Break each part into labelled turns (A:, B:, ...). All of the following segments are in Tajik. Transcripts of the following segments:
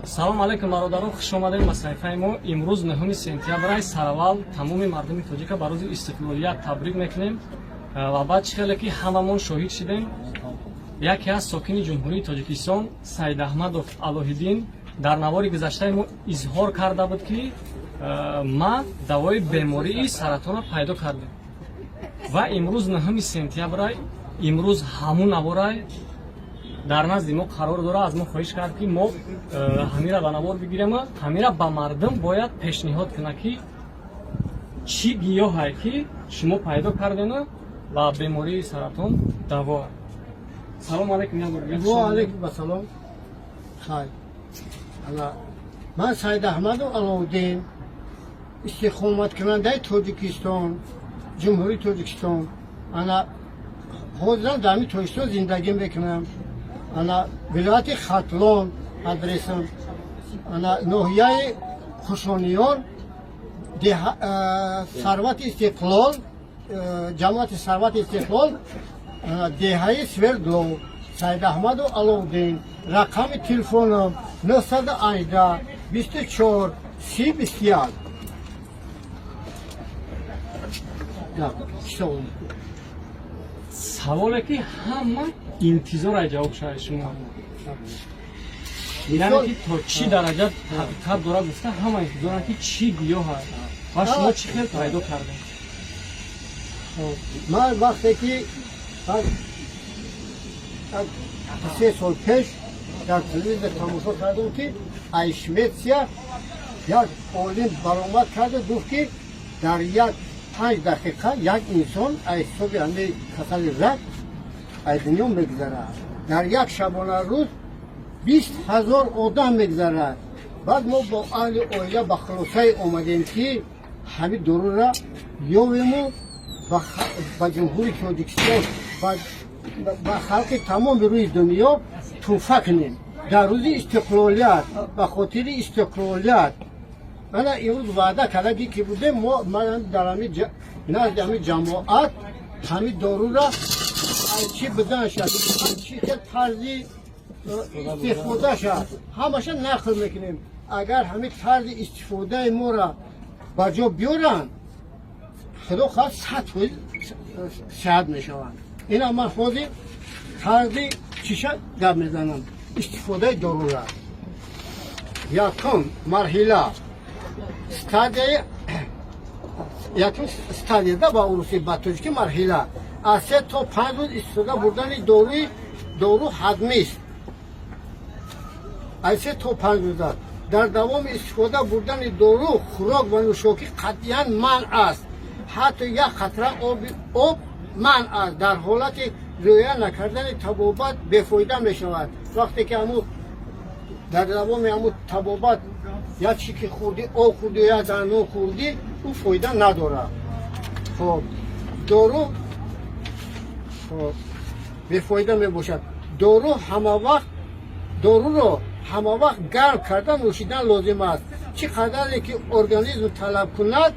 A: салом алейкум бародарон, хуш омадед ба саҳифаи мо. имрӯз 9 сентябр сараввал тамоми мардуми тоҷика ба рӯзи истиқлолият табрик мекунем ва баъд чӣ хеле ки ҳамамон шоҳид шудем, яке аз сокини ҷумҳурии Тоҷикистон Саидаҳмадов Алоҳиддин дар навори гузаштаи мо изҳор карда буд ки ма давои бемории саратона пайдо кардем ва имрӯз 9 сентябр имрӯз ҳамун наворай дар назди мо қарор дора. аз мо хоҳиш кард ки мо ҳамира ба навор бигирем, ҳамира ба мардум бояд пешниҳод кунад ки чӣ гиёҳае ки шумо пайдо кардем ба бемории саратон даво. салом алейкум.
B: ва алейкум ассалом. хай ман Саидаҳмадов Алоҳиддин, истиқоматкунандаи Тоҷикистон, ҷумҳурии Тоҷикистон. ана ҳозирам дар ҳамин Тоҷикистон зиндагӣ мекунам. ана вилояти Хатлон адресам, ана ноҳияи Хушониён, сарвати Истиқлол, ҷамоати сарвати Истиқлол, деҳаи Свердлов. Саидаҳмадов Алоҳиддин. рақами телефонам 918 24 30 21.
A: саволе ки ҳама интизора ҷавоб шавад шумо, яъне ки то чӣ дараҷа ҳақиқат дора гуфта ҳама интизоранд ки чӣ гиёҳ аст ва шумо чӣ хел пайдо кардем.
B: ман вақте ки 3 сол пеш дар телевизор тамошо кардам ки ай Шветсия як олим баромад карда гуфт ки дар як 5 дақиқа як инсон аз ҳисоби ҳамаи касали рак аз дунё мегузарад. дар як шабона рӯз 20,000 одам мегузарад. баъд мо бо аҳли оила ба хулосае омадем ки ҳамин дорура ёвему ба ҷумҳури Тоҷикистон, ба халқи тамоми рӯи дунё тӯҳфа кунем дар рӯзи истиқлолият, ба хотири истиқлолият. мана имрӯз ваъда кардаги ки будем мо дар назди ҳамин ҷамоат ҳамин дорура чӣ будан шад, чӣ тарзи истифода шад, ҳамаша нақл мекунем. агар ҳамин тарзи истифодаи моро ба ҷо биёранд, худо хоҳад 100% шаҳад мешаванд. ина ман ҳозир тарзи чиша гап мезанам. истифодаи дорура якум марҳила стадия ба уруси ба тоҷикӣ марҳила аз 3 то 5 рӯз истифода бурдани дору ҳатмист. аз 3 то 5 рӯз аст. дар давоми истифода бурдани дору хӯрок ва нӯшокӣ қатъиян манъ аст. ҳатто як қатра об манъ аст. дар ҳолати риоя накардани табобат бефоида мешавад. вақте ки дар давоми ҳамун табобат як чики хурдӣ об хурдӣ ё як занон хурдӣ, ӯ фоида надорад. хоб дору бефоида мебошад. доруро ҳамавақт гарм карда нӯшидан лозим аст. чӣ қадаре ки организм талаб кунад,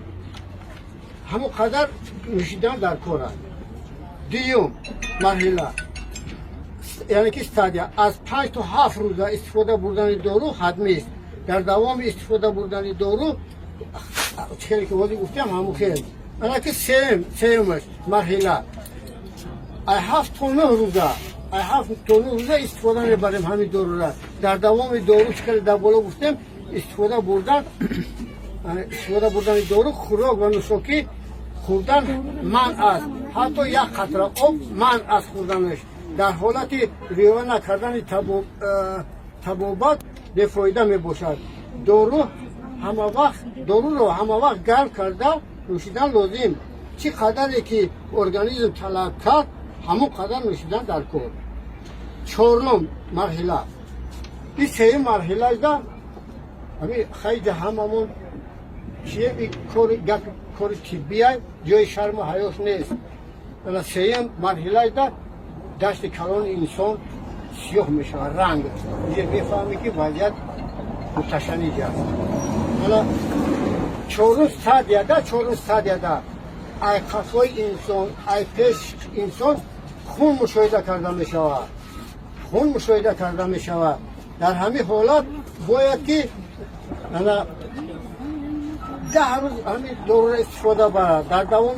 B: ҳамон қадар нӯшидан дар кор аст. дуюм марҳила яъне ки стадия аз 5 то 7 рӯза истифода бурдани дору ҳатмист. дар давоми истифода бурдани дору чиҳеле ки ҳозир гуфтам ҳамон хел. ана ки сеюмаш марҳила аз 7 то 9 рӯза истифода мебарем ҳамин дорура. дар давоми дору чиҳеле дар боло гуфтем истифода бурдани дору хӯрок ва нӯшокӣ хӯрдан манъ аст. ҳатто як қатра об манъ аст хӯрданаш. дар ҳолати риоя накардани табобат бефоида мебошад. доруро ҳамавақт гарм карда нӯшидан лозим. чӣ қадаре ки организм талаб кард, ҳамон қадар нӯшидан дар кор. чорум марҳила ин сеюм марҳилаида хайҷа ҳамамон чие кори тиббияй ҷои шарму ҳаёс нест. сеюм марҳилаида дасти калони инсон сиёҳ мешавад, ранг мефаҳме ки вазъият муташаннид аст. чорум стадияда аз қафои инсон, аз пеш инсон хун мушоҳида карда мешавад. در همین حالات باید که انا 10 روز همین دارو استفاده برد. در دوام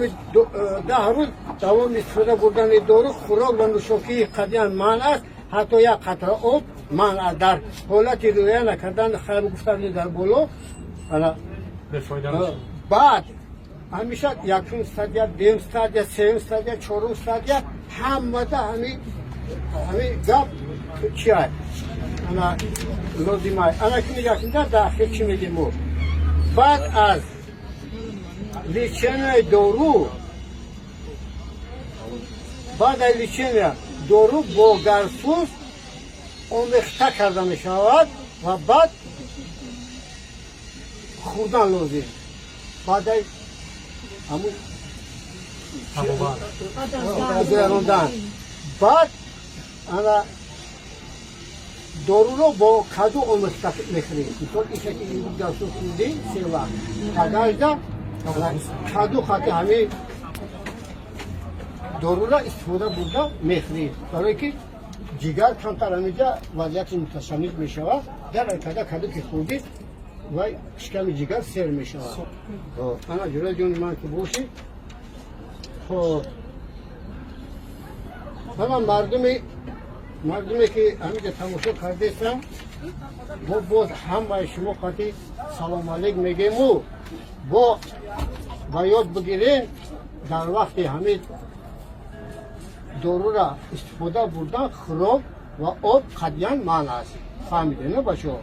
B: 10 روز دوام استفاده بردن دارو خوراک و نوشاکی قدیان منع است، حتی یک قطره آب منع است. در حالت رویه نکردن خیلی گفتن در بالا
A: بفایده میشه.
B: بعد همیشه یکم استادیا، دیم استادیا، سه استادیا، چهارم استادیا همه تا همین گپ چیه؟ انا لازمه. انا که میگم در داخل چی میگیم ما؟ بعد از لیچن دارو، بعد از لیچن دارو با گرسوز آمیخته کرده می شود و بعد خوردن لازم. بعد از همون گذراندن. بعد انا دارو رو با کدو آمیخته میخوریم. مثلا این شکلی این گرسوز خوردیم 3 وقت. کدو کدو خاطر همین دارو را استفاده بوده میخوریم. برای که جگر کمتر همینجا وضعیت متشنج می شود. در کدو که خوردید و شکم جگر سیر می شود. انا جلوی جون من که باشی. خب اما مردمی که همینجا تماشا کردیستم با باز همه شما خاطی سلام علیک میگیم و با یاد بگیرین در وقت همین دارو را استفاده بردن خوراک و آب قدیان منع است. فهمیده نه بچه ها؟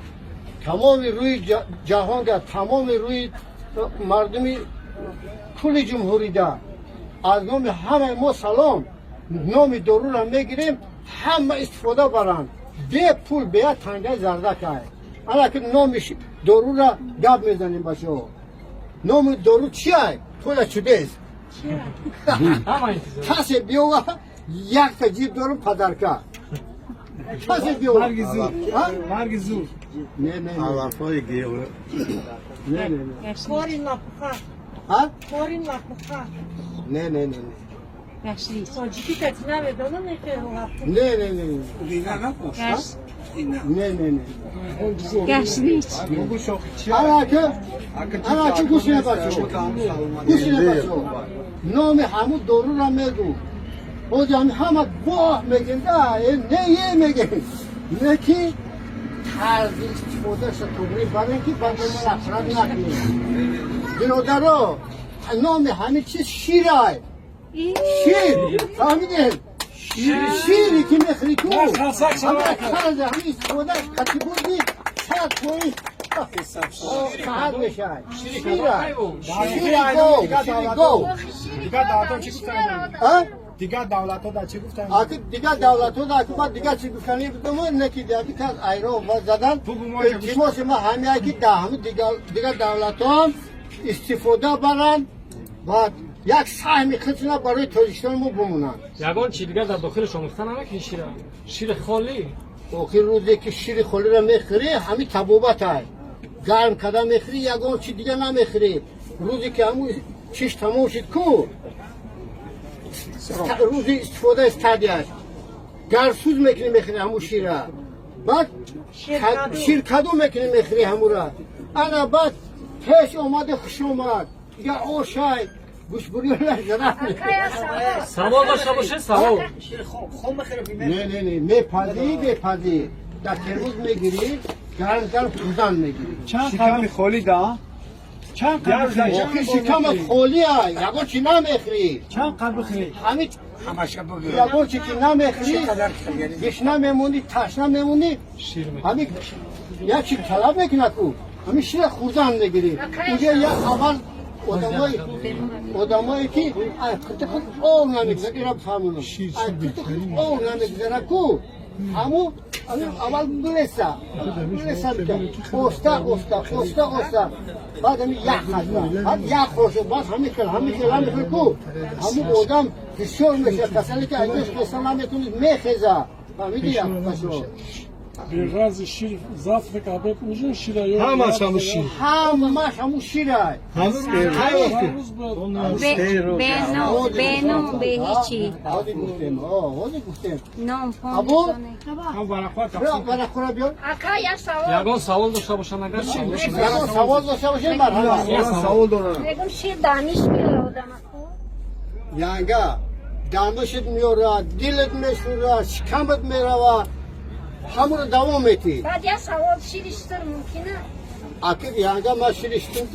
B: تمام روی جهان ده، تمام روی مردمی کل جمهوری ده از نام همه ما سلام نام دارو را میگیریم، همه استفاده برند به پول به تنگه زرده کرد. اما که نامش دارو را گپ میزنیم بچه ها. نام دارو چیه؟ پول چوده است. کسی بیوه یک تا جیب دارو پدر کرد. کسی بیوه
C: مرگ زور
B: نه
C: علفای گیوه
B: نه
D: کاری نپخه کاری نپخه
B: نه
D: گشتی ساجیکی کتی نمیدانه
B: نه
D: گشتی
B: اما که گوش نباشو نام همون دارو را میگو او جان همه باه میگن نه یه میگن نه که طرز استفاده شطوری برای اینکه بعد من افراد نکنیم برادرها نام همه چیز شیر های شیر فهمیدین شیری که میخوری تو همه طرز همه استفاده کتی بودی چند توی ساعت میشه شیر گو
C: دیگر دولت چی گفتن؟ دیگر دولت ها در چی گفتن؟
B: دیگر دولت ها در بعد دیگر چی گفتن؟ بدون نکی دیگه که از ایران و زدن التماس ما همه که دیگر دولت ها استفاده برن و یک سهم خطنا برای تاجیکستان ما بمونن.
A: یگان چی دیگر در داخلش آموختن همه که شیر خالی.
B: آخر روزی که شیر خالی را میخوری همین تبابت های گرم کده میخوری یگان چی دیگر نمیخوری. روزی که همون چیش تمام شد کو روزی استفاده استادیاش گرسوز میکنی میخوری همون شیر را بعد شیر کدو میکنی میخوری همون را انا بعد پیش آمده خوش آمد یا آشای گوش بریونه
A: سوال داشته باشه سوال
B: نه میپذی در ترموز میگیری گرم خوردن میگیری
C: شکم خالی دا؟ چند قلب
B: خیلی شکم خالی های یگو چی نمیخری
C: چند قلب خیلی؟
B: همین یگو چی که نمیخری گشنه میمونی تشنه میمونی همین یک چی طلب میکنه کو همین شیر خوردن میگیری اونجا یک اول آدمایی که خود آن نمیگذاره اینا بفهمونم خود آن نمیگذاره کو همون اول برسه اوستا بعد همین یک خزمه بعد یک خوشه باز همین کل کو همون آدم فشار میشه کسانی که اینجاش قصه نمیتونید میخیزه فهمیدی یک پشو
C: بغرض شیر ضبط کباب میشون شیر یا
E: همش همون شیر
B: همش همون شیره
D: به نام به هیچی
B: هادی گفتم
D: نام
B: ابو
C: هم ورقات
B: برای خورا بیار
D: اکا یک سوال
A: ягон савол дошта бошам агар чӣ
B: یکان سوال داشته باشه مرحبا
E: سوال دارم
D: بگم شیر دانش میاره آدم
B: یانگا دانشت میاره دلت میشوره شکمت میره همون رو دوام میتی
D: بعد یک سوال شیرشتر ممکنه
B: اکر یانگا ما شیرشتیم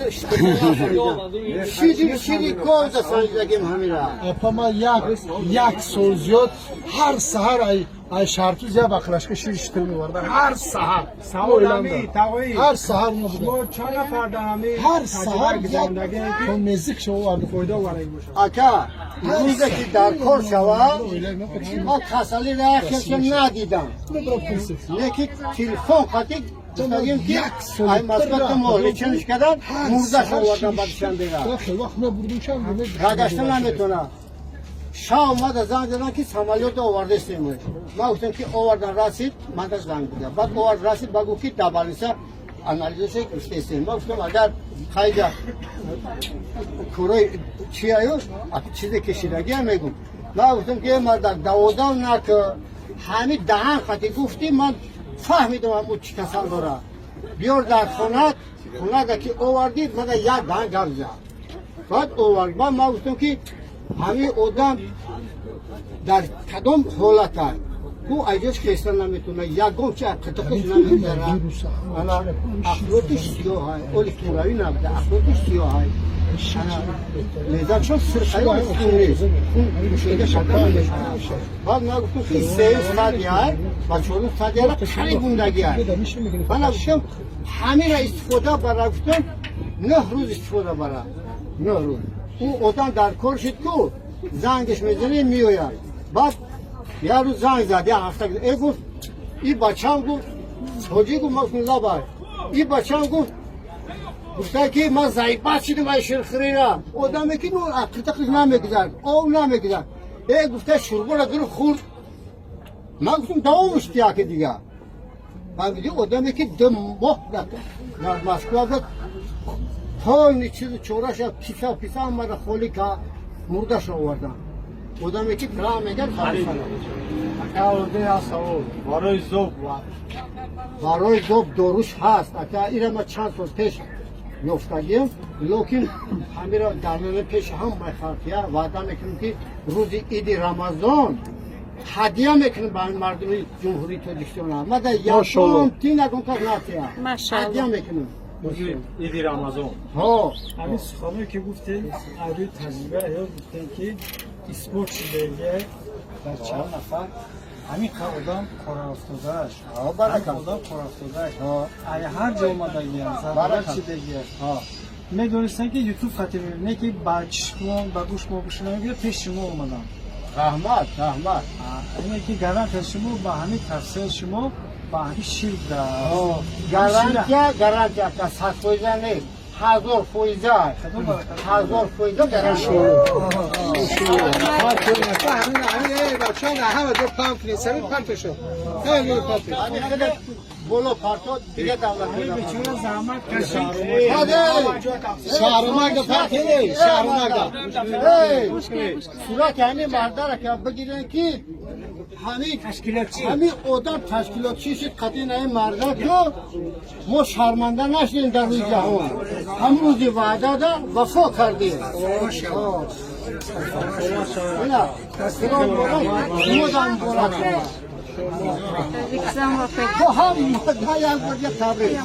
B: شیری کوز سنجدگیم همین را
E: اپا ما یک سال زیاد هر سحر ای شرطوز یا بقلشک شیر شتر میوردن هر سحر
C: سوالمی تاوی
E: هر سحر نبوده
C: ما چند نفر دارمی
E: هر سحر چون نزدیک شما ورده
C: فایده ورای باشه
B: اکا روزه که در کار شوه ما تسلی را خیلی ندیدم لیکن تلفن خطی بگیم که ای مسکت مولی چنش کردن مرده شوردن بعدشان دیگه
E: خیلی وقت نبردیم شم
B: برگشتن نمیتونه شام اومد زنگ زدن که سمالیات آورده استیم ما گفتم که آوردن رسید من در زنگ بودم بعد آورد رسید بگو که دبالیسه انالیزش گفته استیم ما گفتم اگر خیلی کورای چی آیو چیزی کشیدگی هم میگم ما گفتم که مرد دوازم نکه همین دهن خطی گفتی من فهمیدم اون چی کسان داره بیار در خونه که آوردید من یک دهن گفت زد بعد آورد ما گفتم که همین آدم در کدام حالت هست او ایجاش خیستن نمیتونه یکم چه قطقش نمیتونه انا اخلاقش سیاه های اولی توراوی نبوده اخلاقش سیاه های لیزا چون سرخایی اون نیست اون مشکل شکل میشه بعد ما گفتم که 3 ساعتی های و 4 ساعتی های خیلی گندگی های من گفتم همین را استفاده برای گفتم 9 روز استفاده برای 9 روز اون آدم در کار شد که زنگش میزنه میوید بعد یه روز زنگ زد یه هفته ای گفت این بچه‌م گفت حاجی گفت مفت الله بای این بچه‌م گفت که من ضعیفت شدم ای شیرخری را آدمی که نور اقلتقش نمیگذارد آب نمیگذارد ای گفته شربه را گرفت خورد من گفتم دوامش تیا که دیگه من دیگه آدمی که 2 ماه در مسکو بود تا چیز چورش پیسا آمده خالی که مردش آوردن آدمی که برای میگن خالی برای زوب داروش هست اگه ایره ما چند سال پیش یافتگیم لیکن همین را درمان پیش هم میخواهد وعده میکنم که روز عید رمضان هدیه میکنم به مردم جمهوری تاجیکستان ما در یکم تین اگم کار نتیم هدیه میکنم
A: عید رمضان
B: ها
C: همین سخنی که گفتین علی تجربه یا گفتین که اسپورت شده در چند نفر همین آدم کار افتادهش
B: برکت
C: آدم کار افتادهش اگه هر جا اومده گیرن زبارت شده گیر میدونستن که یوتیوب خاطر میبینه که با چشمون با گوش ما بشنه میگه پیش شما اومدن
B: رحمت
C: اینه که گرانت شما با همین تفسیر شما با همین شیر
B: گرانتیا که 100 فایده نیست 1000 فایده 1000 فایده گرانتیا بولو پارتو دیگه دولت
C: چون زحمت کشید
B: شهرنگ پارتی شهرنگ صورت همین مرده را که بگیرن که همین آدم تشکیلاتچی شد قطعی این مرده که ما شرمنده نشدیم در روی جهان هم روزی وعده دا وفا کردیم
D: تاجیکستان و
B: هم یک تبریک